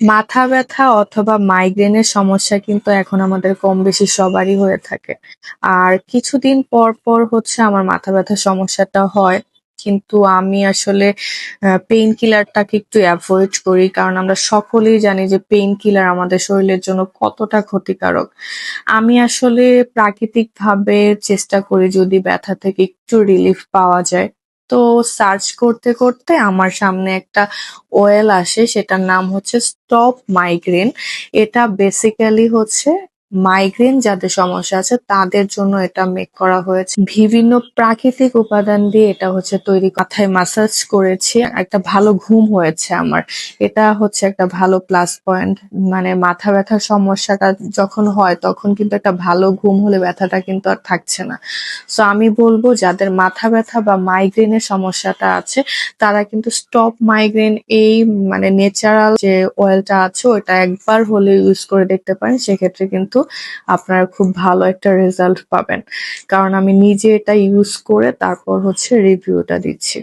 মাথা ব্যথা অথবা মাইগ্রেনের সমস্যা কিন্তু এখন আমাদের কম বেশি সবারই হয়ে থাকে। আর কিছুদিন পর, পর হচ্ছে আমার মাথা ব্যথার সমস্যাটা হয়। কিন্তু আমি আসলে পেইন কিলারটাকে একটু এভয়েড করি। কারণ আমরা সকলেই জানি যে পেইন কিলার আমাদের শরীরের জন্য কতটা ক্ষতিকারক। আমি আসলে প্রাকৃতিকভাবে চেষ্টা করি যদি ব্যথা থেকে একটু রিলিফ পাওয়া যায়। তো সার্চ করতে, করতে আমার সামনে একটা ওয়েল আসে, সেটার নাম হচ্ছে স্টপ মাইগ্রেন। এটা বেসিক্যালি হচ্ছে মাইগ্রেন যাদের সমস্যা আছে তাদের জন্য এটা মেক করা হয়েছে। বিভিন্ন প্রাকৃতিক উপাদান দিয়ে এটা হচ্ছে তৈরি। মাথায় মাসাজ করেছি, একটা ভালো ঘুম হয়েছে আমার। এটা হচ্ছে একটা ভালো প্লাস পয়েন্ট। মানে মাথা ব্যথার সমস্যাটা যখন হয় তখন কিন্তু একটা ভালো ঘুম হলে ব্যথাটা কিন্তু আর থাকছে না। সো আমি বলবো যাদের মাথা ব্যথা বা মাইগ্রেনের সমস্যাটা আছে তারা কিন্তু স্টপ মাইগ্রেন এই মানে ন্যাচারাল যে অয়েলটা আছে ওটা একবার হলে ইউজ করে দেখতে পারেন। সেক্ষেত্রে কিন্তু আপনারা খুব ভালো একটা রেজাল্ট পাবেন। কারণ আমি নিজে এটা ইউজ করে তারপর হচ্ছে রিভিউটা দিচ্ছি।